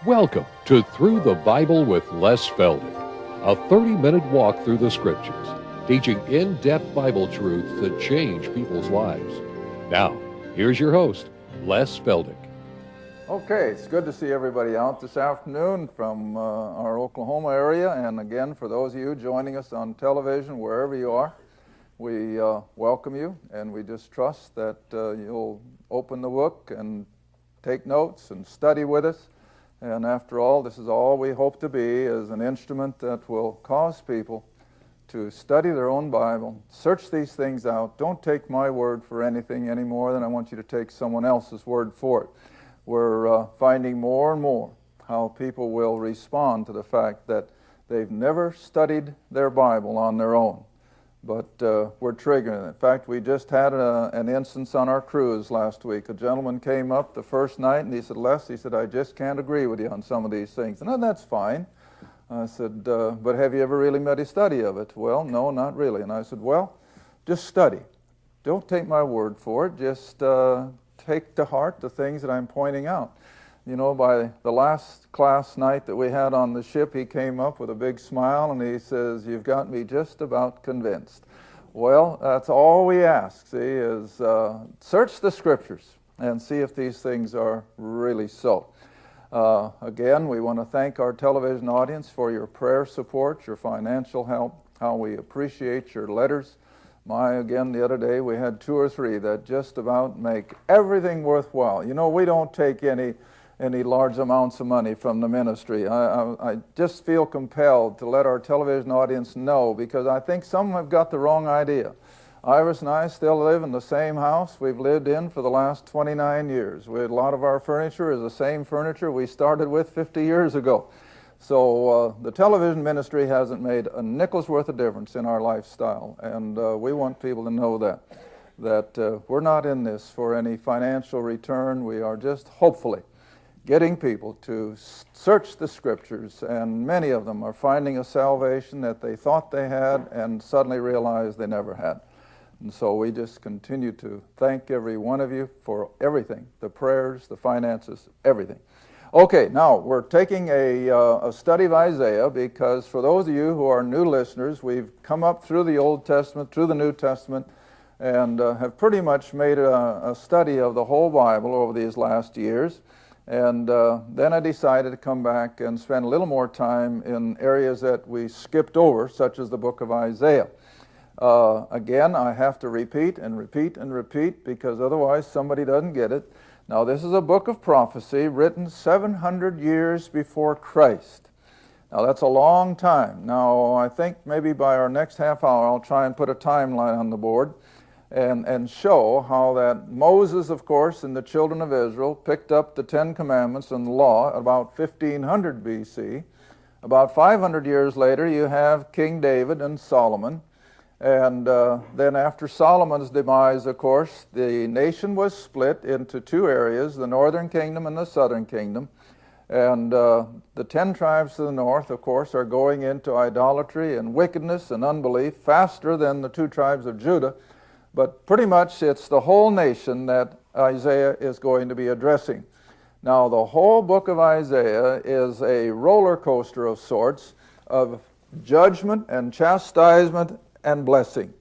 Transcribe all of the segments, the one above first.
Welcome to Through the Bible with Les Feldick, a 30-minute walk through the Scriptures, teaching in-depth Bible truths that change people's lives. Now, here's your host, Les Feldick. Okay, it's good to see everybody out this afternoon from our Oklahoma area, and again, for those of you joining us on television, wherever you are, we welcome you, and we just trust that you'll open the book and take notes and study with us. And after all, this is all we hope to be, is an instrument that will cause people to study their own Bible, search these things out. Don't take my word for anything any more than I want you to take someone else's word for it. We're finding more and more how people will respond to the fact that they've never studied their Bible on their own, but we're triggering it. In fact, we just had an instance on our cruise last week. A gentleman came up the first night and he said, Les, he said, I just can't agree with you on some of these things. And that's fine. I said, but have you ever really made a study of it? Well, no, not really. And I said, well, just study. Don't take my word for it. Just take to heart the things that I'm pointing out. You know, by the last class night that we had on the ship, he came up with a big smile and he says, you've got me just about convinced. Well, that's all we ask, see, is search the Scriptures and see if these things are really so. Again, we want to thank our television audience for your prayer support, your financial help, how we appreciate your letters. Again, the other day we had 2 or 3 that just about make everything worthwhile. You know, we don't take any large amounts of money from the ministry. I just feel compelled to let our television audience know, because I think some have got the wrong idea. Iris and I still live in the same house we've lived in for the last 29 years. A lot of our furniture is the same furniture we started with 50 years ago. So the television ministry hasn't made a nickel's worth of difference in our lifestyle, and we want people to know that we're not in this for any financial return. We are just hopefully getting people to search the Scriptures, and many of them are finding a salvation that they thought they had and suddenly realized they never had. And so we just continue to thank every one of you for everything, the prayers, the finances, everything. Okay, now we're taking a study of Isaiah, because for those of you who are new listeners, we've come up through the Old Testament, through the New Testament, and have pretty much made a study of the whole Bible over these last years. And then I decided to come back and spend a little more time in areas that we skipped over, such as the book of Isaiah. Again, I have to repeat and repeat and repeat, because otherwise somebody doesn't get it. Now, this is a book of prophecy written 700 years before Christ. Now, that's a long time. Now, I think maybe by our next half hour, I'll try and put a timeline on the board and show how that Moses, of course, and the children of Israel picked up the 10 Commandments and the law at about 1500 BC. About 500 years later, you have King David and Solomon. And then after Solomon's demise, of course, the nation was split into 2 areas, the northern kingdom and the southern kingdom. And the 10 tribes to the north, of course, are going into idolatry and wickedness and unbelief faster than the 2 tribes of Judah. But pretty much it's the whole nation that Isaiah is going to be addressing. Now, the whole book of Isaiah is a roller coaster of sorts of judgment and chastisement and blessing.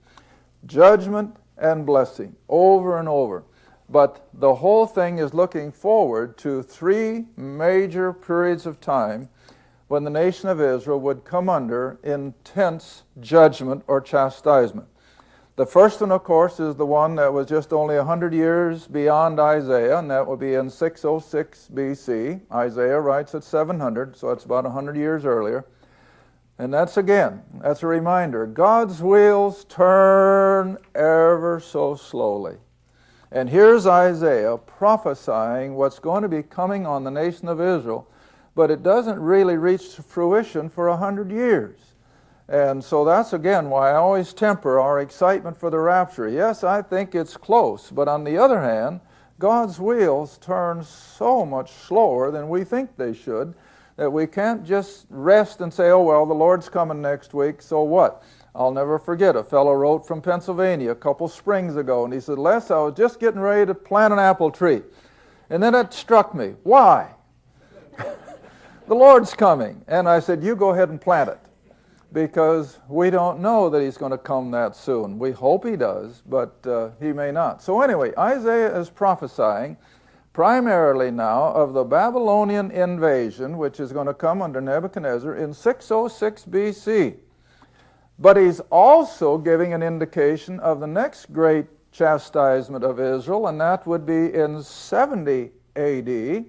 Judgment and blessing, over and over. But the whole thing is looking forward to 3 major periods of time when the nation of Israel would come under intense judgment or chastisement. The first one, of course, is the one that was just only 100 years beyond Isaiah, and that would be in 606 BC. Isaiah writes at 700, so it's about 100 years earlier. And that's a reminder. God's wheels turn ever so slowly. And here's Isaiah prophesying what's going to be coming on the nation of Israel, but it doesn't really reach fruition for 100 years. And so that's, again, why I always temper our excitement for the rapture. Yes, I think it's close, but on the other hand, God's wheels turn so much slower than we think they should, that we can't just rest and say, oh, well, the Lord's coming next week, so what? I'll never forget, a fellow wrote from Pennsylvania a couple springs ago, and he said, Les, I was just getting ready to plant an apple tree. And then it struck me, why? the Lord's coming. And I said, you go ahead and plant it, because we don't know that he's going to come that soon. We hope he does, but he may not. So anyway, Isaiah is prophesying primarily now of the Babylonian invasion, which is going to come under Nebuchadnezzar in 606 BC. But he's also giving an indication of the next great chastisement of Israel, and that would be in 70 AD,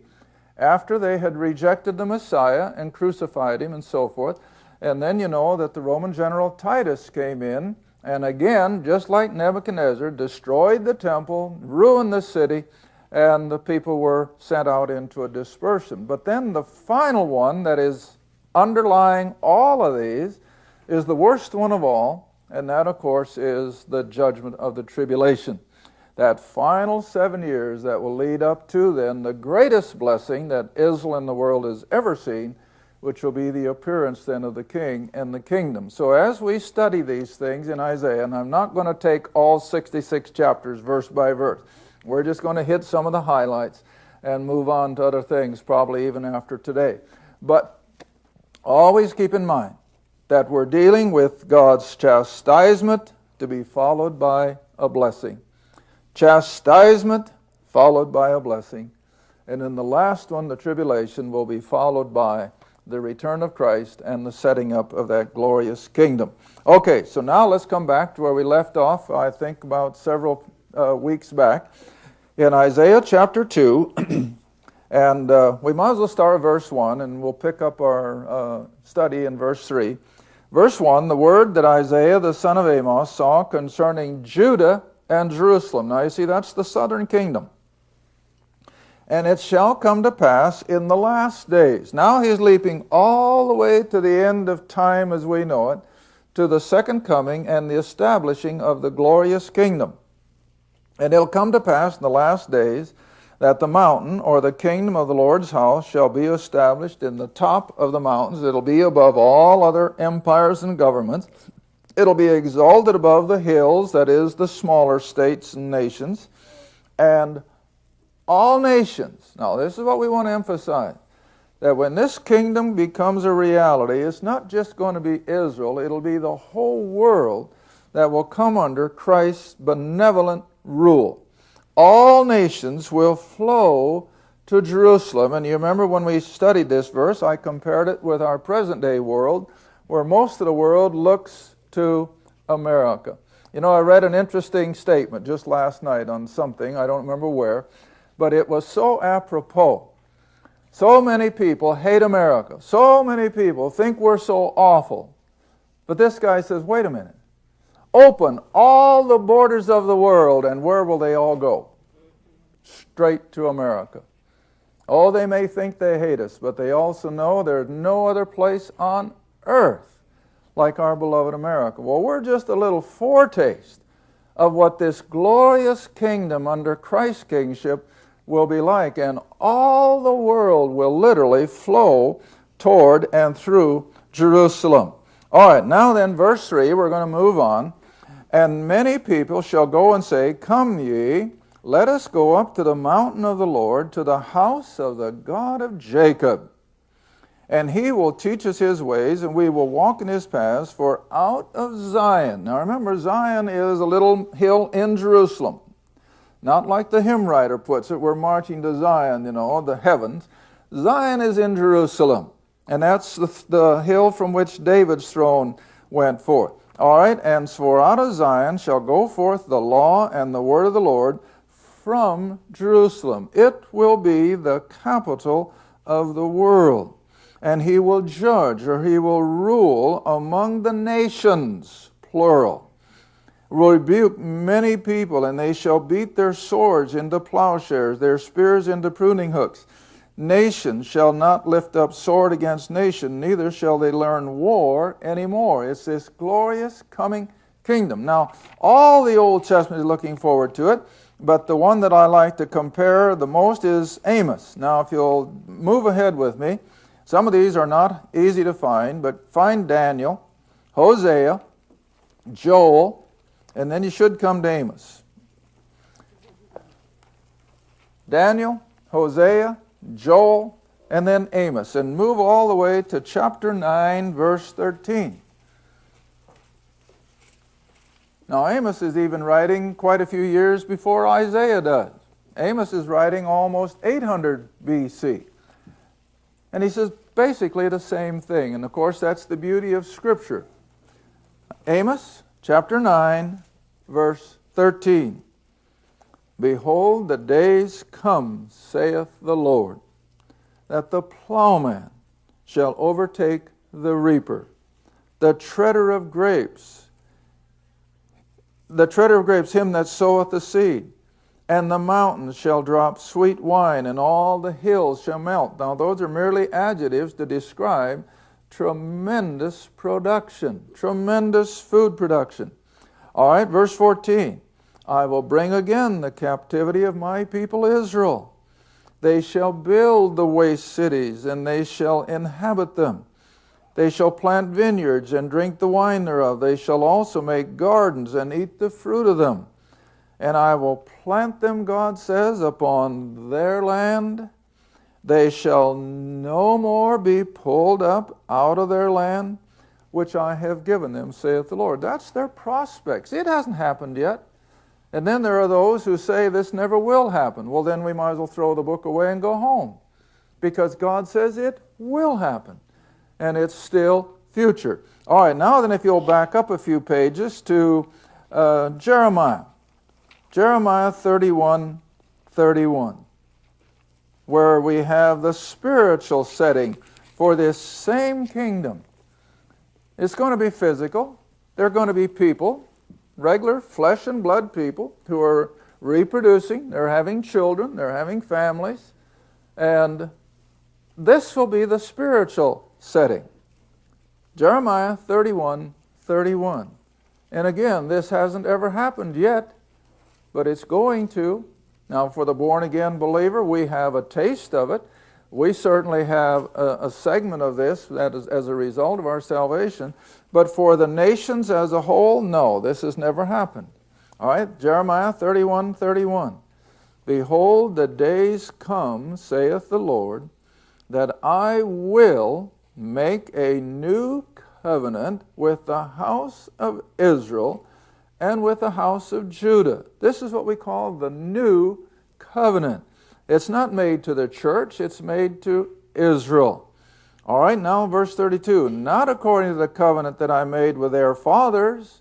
after they had rejected the Messiah and crucified him and so forth. And then you know that the Roman general Titus came in, and again, just like Nebuchadnezzar, destroyed the temple, ruined the city, and the people were sent out into a dispersion. But then the final one that is underlying all of these is the worst one of all, and that, of course, is the judgment of the tribulation. That final 7 years that will lead up to then the greatest blessing that Israel and the world has ever seen, which will be the appearance then of the King and the kingdom. So as we study these things in Isaiah, and I'm not going to take all 66 chapters verse by verse, we're just going to hit some of the highlights and move on to other things, probably even after today. But always keep in mind that we're dealing with God's chastisement to be followed by a blessing. Chastisement followed by a blessing. And in the last one, the tribulation, will be followed by the return of Christ and the setting up of that glorious kingdom. Okay, so now let's come back to where we left off, I think about several weeks back, in Isaiah chapter 2. And we might as well start at verse 1, and we'll pick up our study in verse 3. Verse 1, the word that Isaiah the son of Amos saw concerning Judah and Jerusalem. Now you see, that's the southern kingdom. And it shall come to pass in the last days. Now he's leaping all the way to the end of time as we know it, to the second coming and the establishing of the glorious kingdom. And it'll come to pass in the last days that the mountain, or the kingdom of the Lord's house, shall be established in the top of the mountains. It'll be above all other empires and governments. It'll be exalted above the hills, that is, the smaller states and nations. And all nations, now this is what we want to emphasize, that when this kingdom becomes a reality, it's not just going to be Israel, it'll be the whole world that will come under Christ's benevolent rule. All nations will flow to Jerusalem. And you remember when we studied this verse, I compared it with our present day world, where most of the world looks to America. You know, I read an interesting statement just last night on something, I don't remember where, but it was so apropos. So many people hate America. So many people think we're so awful. But this guy says, wait a minute. Open all the borders of the world, and where will they all go? Straight to America. Oh, they may think they hate us, but they also know there's no other place on earth like our beloved America. Well, we're just a little foretaste of what this glorious kingdom under Christ's kingship will be like, and all the world will literally flow toward and through Jerusalem. All right, now then, verse 3, we're going to move on. And many people shall go and say, come ye, let us go up to the mountain of the Lord, to the house of the God of Jacob. And he will teach us his ways, and we will walk in his paths, for out of Zion. Now remember, Zion is a little hill in Jerusalem. Not like the hymn writer puts it, we're marching to Zion, you know, the heavens. Zion is in Jerusalem, and that's the hill from which David's throne went forth. All right, and for out of Zion shall go forth the law and the word of the Lord from Jerusalem. It will be the capital of the world. And he will judge, or he will rule among the nations, plural. Rebuke many people, and they shall beat their swords into plowshares, their spears into pruning hooks. Nation shall not lift up sword against nation, neither shall they learn war anymore. It's this glorious coming kingdom. Now, all the Old Testament is looking forward to it, but the one that I like to compare the most is Amos. Now, if you'll move ahead with me, some of these are not easy to find, but find Daniel, Hosea, Joel, and then you should come to Amos. Daniel, Hosea, Joel, and then Amos, and move all the way to chapter 9, verse 13. Now, Amos is even writing quite a few years before Isaiah does. Amos is writing almost 800 BC. And he says basically the same thing. And of course, that's the beauty of Scripture. Amos, chapter 9, verse 13. Behold, the days come, saith the Lord, that the plowman shall overtake the reaper, the treader of grapes, him that soweth the seed. And the mountains shall drop sweet wine, and all the hills shall melt. Now, those are merely adjectives to describe tremendous production, tremendous food production. All right, verse 14. I will bring again the captivity of my people Israel. They shall build the waste cities, and they shall inhabit them. They shall plant vineyards and drink the wine thereof. They shall also make gardens and eat the fruit of them. And I will plant them, God says, upon their land. They shall no more be pulled up out of their land, which I have given them, saith the Lord. That's their prospects. It hasn't happened yet. And then there are those who say this never will happen. Well, then we might as well throw the book away and go home, because God says it will happen, and it's still future. All right, now then if you'll back up a few pages to Jeremiah 31:31, where we have the spiritual setting for this same kingdom. It's going to be physical. They're going to be people, regular flesh and blood people who are reproducing. They're having children. They're having families. And this will be the spiritual setting. Jeremiah 31:31. And again, this hasn't ever happened yet, but it's going to. Now, for the born-again believer, we have a taste of it. We certainly have a segment of this that is as a result of our salvation. But for the nations as a whole, no, this has never happened. All right, Jeremiah 31:31. Behold, the days come, saith the Lord, that I will make a new covenant with the house of Israel and with the house of Judah. This is what we call the new covenant. It's not made to the church, it's made to Israel. All right, now verse 32. Not according to the covenant that I made with their fathers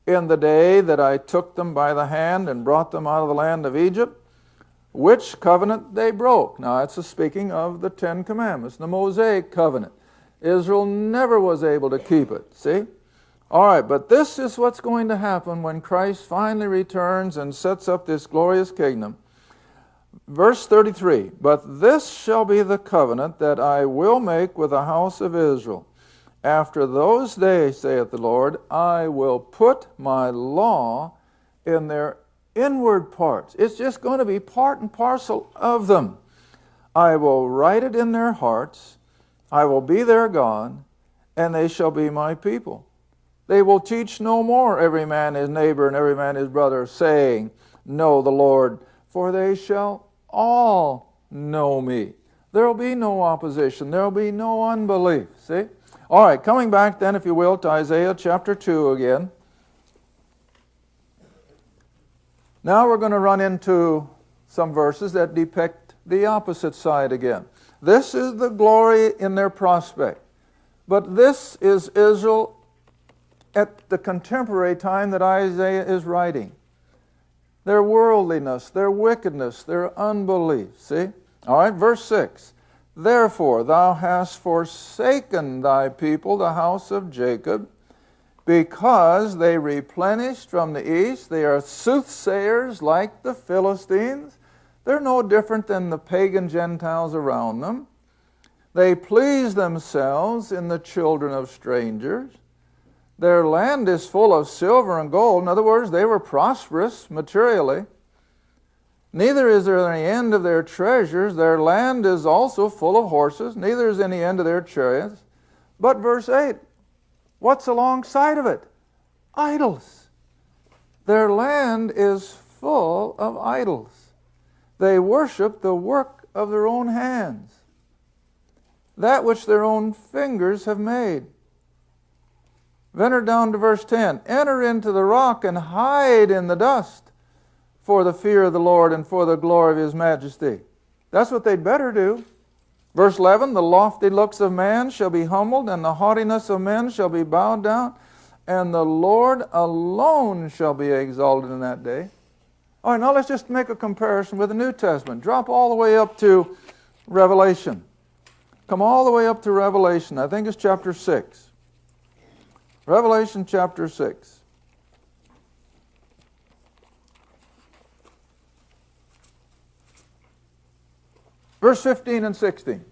in the day that I took them by the hand and brought them out of the land of Egypt, which covenant they broke. Now that's speaking of the Ten Commandments, the Mosaic covenant. Israel never was able to keep it, see? All right, but this is what's going to happen when Christ finally returns and sets up this glorious kingdom. Verse 33, but this shall be the covenant that I will make with the house of Israel. After those days, saith the Lord, I will put my law in their inward parts. It's just going to be part and parcel of them. I will write it in their hearts. I will be their God, and they shall be my people. They will teach no more every man his neighbor and every man his brother, saying, know the Lord, for they shall all know me. There will be no opposition. There will be no unbelief. See? All right, coming back then, if you will, to Isaiah chapter 2 again. Now we're going to run into some verses that depict the opposite side again. This is the glory in their prospect. But this is Israel at the contemporary time that Isaiah is writing. Their worldliness, their wickedness, their unbelief. See? All right, verse 6. Therefore thou hast forsaken thy people, the house of Jacob, because they replenished from the east. They are soothsayers like the Philistines. They're no different than the pagan Gentiles around them. They please themselves in the children of strangers. Their land is full of silver and gold. In other words, they were prosperous materially. Neither is there any end of their treasures. Their land is also full of horses. Neither is any end of their chariots. But verse 8, what's alongside of it? Idols. Their land is full of idols. They worship the work of their own hands. that which their own fingers have made. Enter down to verse 10. Enter into the rock and hide in the dust for the fear of the Lord and for the glory of His majesty. That's what they'd better do. Verse 11, the lofty looks of man shall be humbled, and the haughtiness of men shall be bowed down, and the Lord alone shall be exalted in that day. All right, now let's just make a comparison with the New Testament. Drop all the way up to Revelation. Come all the way up to Revelation. I think it's chapter 6. Revelation chapter 6. Verse 15 and 16.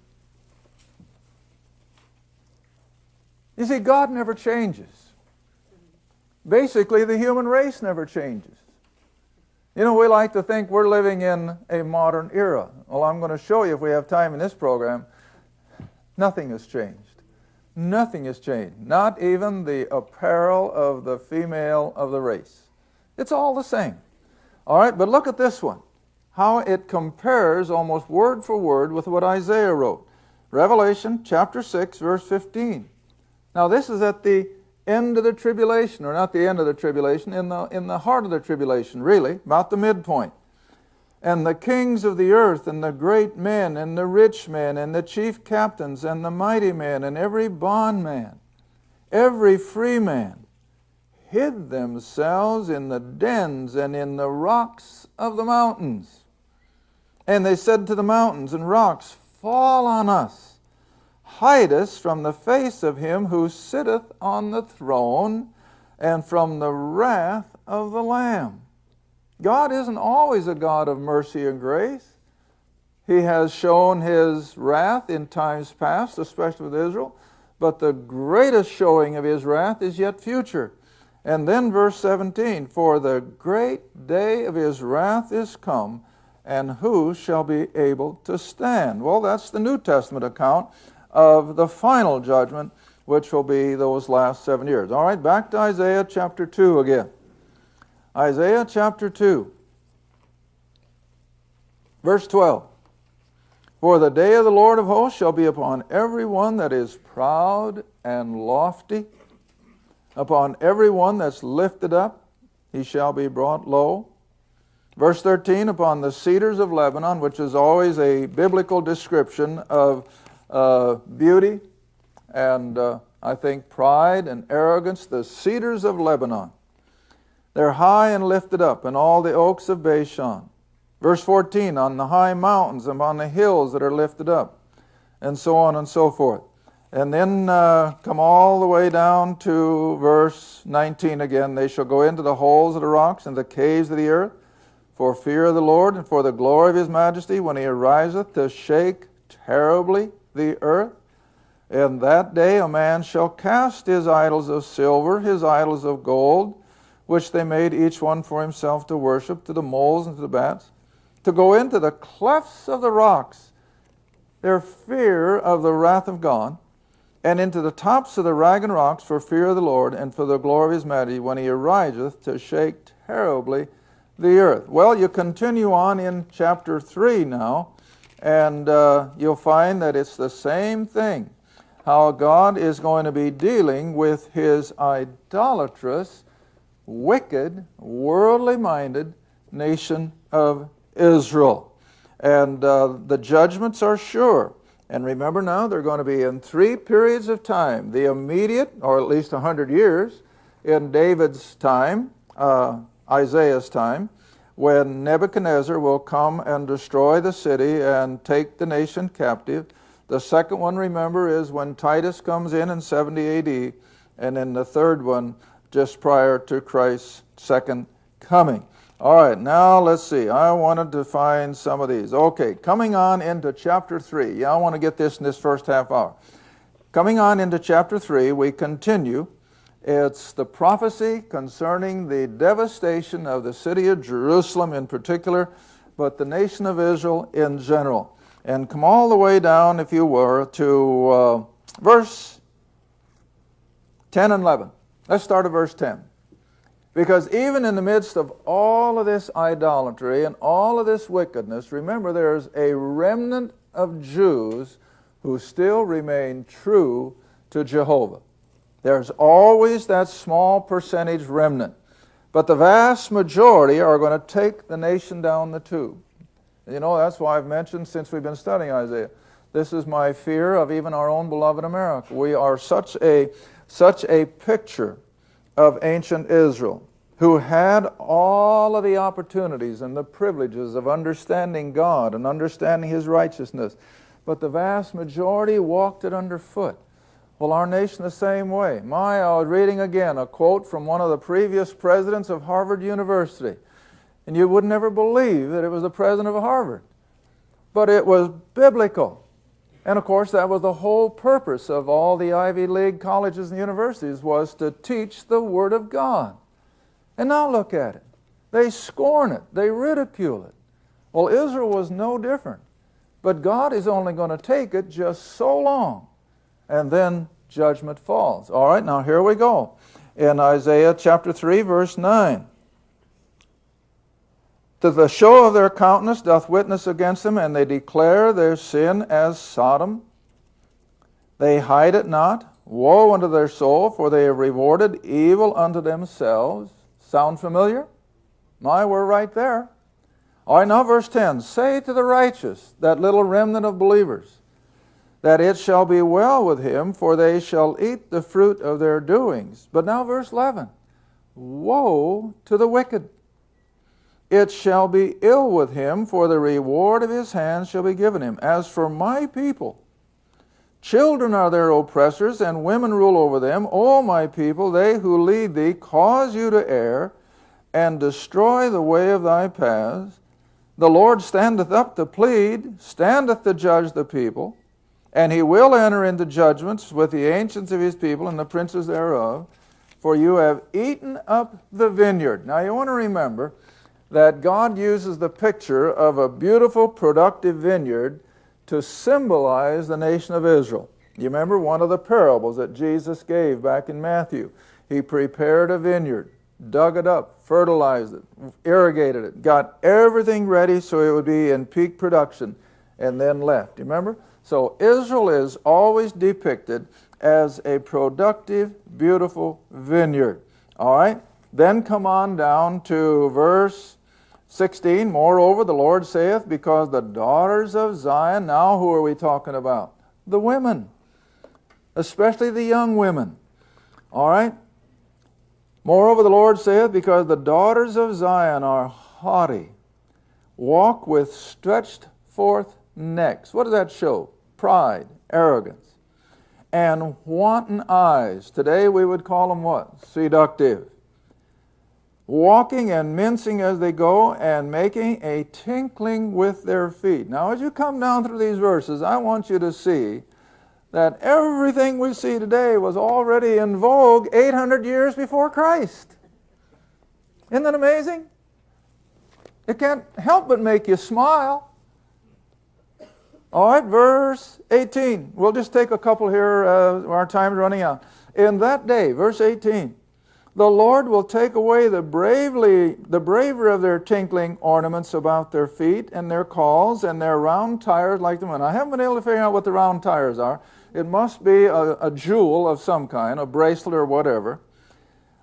You see, God never changes. Basically, the human race never changes. You know, we like to think we're living in a modern era. Well, I'm going to show you, if we have time in this program, nothing has changed. Nothing has changed. Not even the apparel of the female of the race. It's all the same. All right, but look at this one. How it compares almost word for word with what Isaiah wrote. Revelation chapter 6, verse 15. Now this is at the end of the tribulation, or not the end of the tribulation, in the heart of the tribulation, really, about the midpoint. And the kings of the earth, and the great men, and the rich men, and the chief captains, and the mighty men, and every bondman, every free man, hid themselves in the dens and in the rocks of the mountains. And they said to the mountains and rocks, fall on us, hide us from the face of him who sitteth on the throne, and from the wrath of the Lamb. God isn't always a God of mercy and grace. He has shown His wrath in times past, especially with Israel, but the greatest showing of His wrath is yet future. And then verse 17, for the great day of His wrath is come, and who shall be able to stand? Well, that's the New Testament account of the final judgment, which will be those last 7 years. All right, back to Isaiah chapter 2 again. Isaiah chapter 2, verse 12. For the day of the Lord of hosts shall be upon every one that is proud and lofty, upon every one that's lifted up, he shall be brought low. Verse 13, upon the cedars of Lebanon, which is always a biblical description of beauty and I think pride and arrogance, the cedars of Lebanon. They're high and lifted up, and all the oaks of Bashan. Verse 14, on the high mountains and on the hills that are lifted up, and so on and so forth. And then come all the way down to verse 19 again. They shall go into the holes of the rocks and the caves of the earth, for fear of the Lord and for the glory of His majesty, when He ariseth to shake terribly the earth. In that day a man shall cast his idols of silver, his idols of gold, which they made each one for himself to worship, to the moles and to the bats, to go into the clefts of the rocks, their fear of the wrath of God, and into the tops of the ragged rocks for fear of the Lord and for the glory of His majesty, when He ariseth to shake terribly the earth. Well, you continue on in chapter 3 now, and you'll find that it's the same thing, how God is going to be dealing with His idolatrous, wicked, worldly-minded nation of Israel. And the judgments are sure. And remember now, they're going to be in 3 periods of time. The immediate, or at least 100 years, in David's time, Isaiah's time, when Nebuchadnezzar will come and destroy the city and take the nation captive. The second one, remember, is when Titus comes in 70 AD, and then the third one just prior to Christ's second coming. All right, now let's see. I wanted to find some of these. Okay, coming on into chapter 3. Yeah, I want to get this in this first half hour. Coming on into chapter 3, we continue. It's the prophecy concerning the devastation of the city of Jerusalem in particular, but the nation of Israel in general. And come all the way down, if you were, to verse 10 and 11. Let's start at verse 10. Because even in the midst of all of this idolatry and all of this wickedness, remember there's a remnant of Jews who still remain true to Jehovah. There's always that small percentage remnant. But the vast majority are going to take the nation down the tube. You know, that's why I've mentioned since we've been studying Isaiah, this is my fear of even our own beloved America. We are such a picture of ancient Israel, who had all of the opportunities and the privileges of understanding God and understanding His righteousness, but the vast majority walked it underfoot. Well, our nation the same way. I was reading again a quote from one of the previous presidents of Harvard University, and you would never believe that it was the president of Harvard, but it was biblical. And of course, that was the whole purpose of all the Ivy League colleges and universities, was to teach the Word of God. And now look at it. They scorn it. They ridicule it. Well, Israel was no different. But God is only going to take it just so long, and then judgment falls. All right, now here we go. In Isaiah chapter 3, verse 9. To the show of their countenance doth witness against them, and they declare their sin as Sodom. They hide it not. Woe unto their soul, for they have rewarded evil unto themselves. Sound familiar? We're right there. All right, now verse 10. Say to the righteous, that little remnant of believers, that it shall be well with him, for they shall eat the fruit of their doings. But now verse 11. Woe to the wicked. It shall be ill with him, for the reward of his hands shall be given him. As for my people, children are their oppressors, and women rule over them. O my people, they who lead thee cause you to err, and destroy the way of thy paths. The Lord standeth up to plead, standeth to judge the people, and he will enter into judgments with the ancients of his people and the princes thereof. For you have eaten up the vineyard. Now you want to remember that God uses the picture of a beautiful, productive vineyard to symbolize the nation of Israel. You remember one of the parables that Jesus gave back in Matthew. He prepared a vineyard, dug it up, fertilized it, irrigated it, got everything ready so it would be in peak production, and then left. You remember? So Israel is always depicted as a productive, beautiful vineyard. All right? Then come on down to verse 16. Moreover, the Lord saith, because the daughters of Zion, now who are we talking about? The women, especially the young women. All right? Moreover, the Lord saith, because the daughters of Zion are haughty, walk with stretched forth necks. What does that show? Pride, arrogance, and wanton eyes. Today we would call them what? Seductive. Walking and mincing as they go, and making a tinkling with their feet. Now, as you come down through these verses, I want you to see that everything we see today was already in vogue 800 years before Christ. Isn't that amazing? It can't help but make you smile. All right, verse 18. We'll just take a couple here. Our time's running out. In that day, verse 18. The Lord will take away the braver of their tinkling ornaments about their feet, and their calls, and their round tires like the men. I haven't been able to figure out what the round tires are. It must be a jewel of some kind, a bracelet or whatever.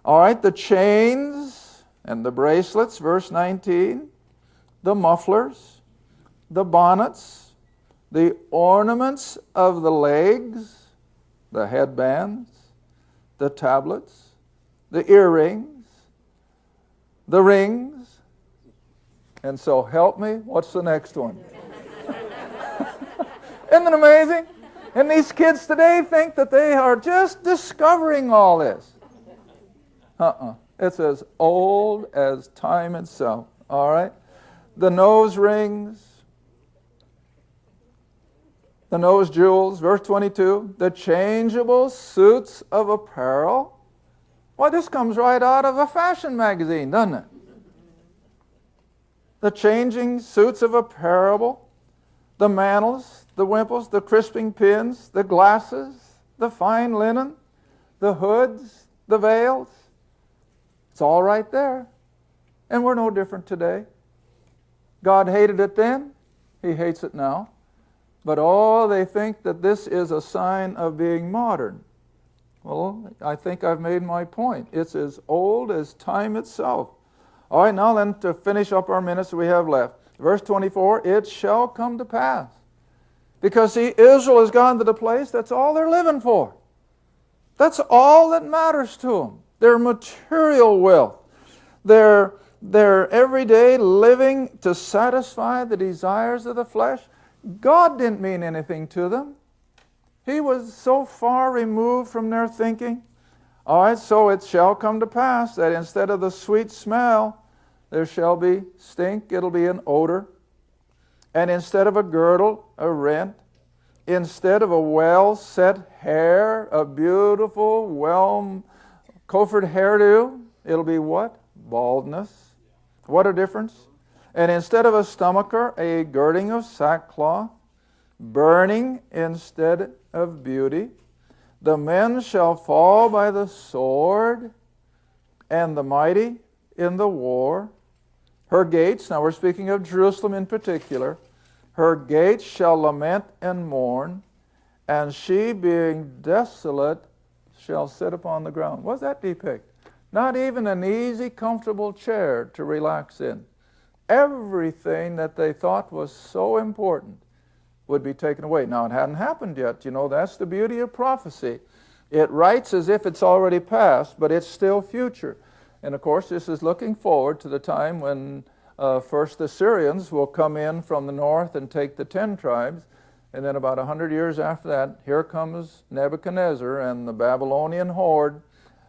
All right, the chains and the bracelets, verse 19, the mufflers, the bonnets, the ornaments of the legs, the headbands, the tablets, the earrings, the rings, and so help me, what's the next one? Isn't it amazing? And these kids today think that they are just discovering all this. It's as old as time itself, all right? The nose rings, the nose jewels, verse 22, the changeable suits of apparel. Well, this comes right out of a fashion magazine, doesn't it? The changing suits of apparel, the mantles, the wimples, the crisping pins, the glasses, the fine linen, the hoods, the veils. It's all right there. And we're no different today. God hated it then. He hates it now. But oh, they think that this is a sign of being modern. Well, I think I've made my point. It's as old as time itself. All right, now then, to finish up our minutes we have left. Verse 24, it shall come to pass. Because, see, Israel has gone to the place, that's all they're living for. That's all that matters to them. Their material wealth. Their everyday living to satisfy the desires of the flesh. God didn't mean anything to them. He was so far removed from their thinking. All right, so it shall come to pass that instead of the sweet smell, there shall be stink, it'll be an odor. And instead of a girdle, a rent. Instead of a well-set hair, a beautiful, well-coiffured hairdo, it'll be what? Baldness. What a difference. And instead of a stomacher, a girding of sackcloth. Burning instead of beauty. The men shall fall by the sword, and the mighty in the war. Her gates, now we're speaking of Jerusalem in particular, her gates shall lament and mourn, and she, being desolate, shall sit upon the ground. What does that depict? Not even an easy, comfortable chair to relax in. Everything that they thought was so important would be taken away. Now, it hadn't happened yet. You know, that's the beauty of prophecy. It writes as if it's already past, but it's still future. And, of course, this is looking forward to the time when first the Syrians will come in from the north and take the 10 tribes. And then about 100 years after that, here comes Nebuchadnezzar and the Babylonian horde,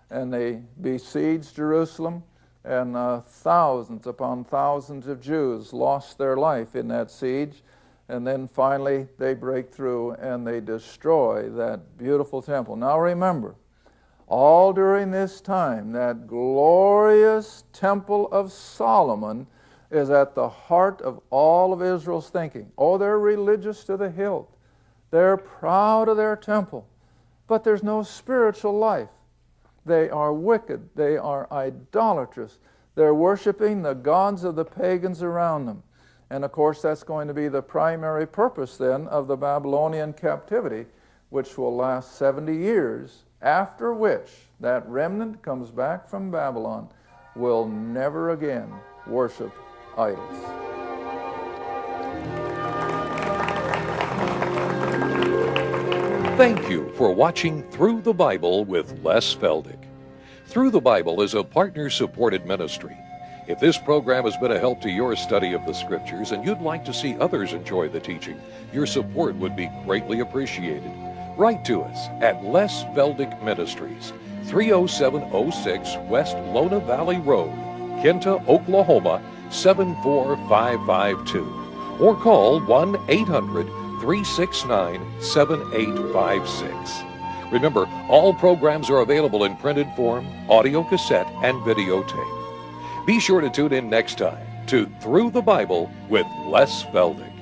and they besiege Jerusalem. And thousands upon thousands of Jews lost their life in that siege. And then finally they break through and they destroy that beautiful temple. Now remember, all during this time, that glorious temple of Solomon is at the heart of all of Israel's thinking. Oh, they're religious to the hilt. They're proud of their temple. But there's no spiritual life. They are wicked. They are idolatrous. They're worshiping the gods of the pagans around them. And of course, that's going to be the primary purpose then of the Babylonian captivity, which will last 70 years, after which that remnant comes back from Babylon, will never again worship idols. Thank you for watching Through the Bible with Les Feldick. Through the Bible is a partner-supported ministry. If this program has been a help to your study of the Scriptures and you'd like to see others enjoy the teaching, your support would be greatly appreciated. Write to us at Les Feldick Ministries, 30706 West Lona Valley Road, Kinta, Oklahoma, 74552. Or call 1-800-369-7856. Remember, all programs are available in printed form, audio cassette, and videotape. Be sure to tune in next time to Through the Bible with Les Feldick.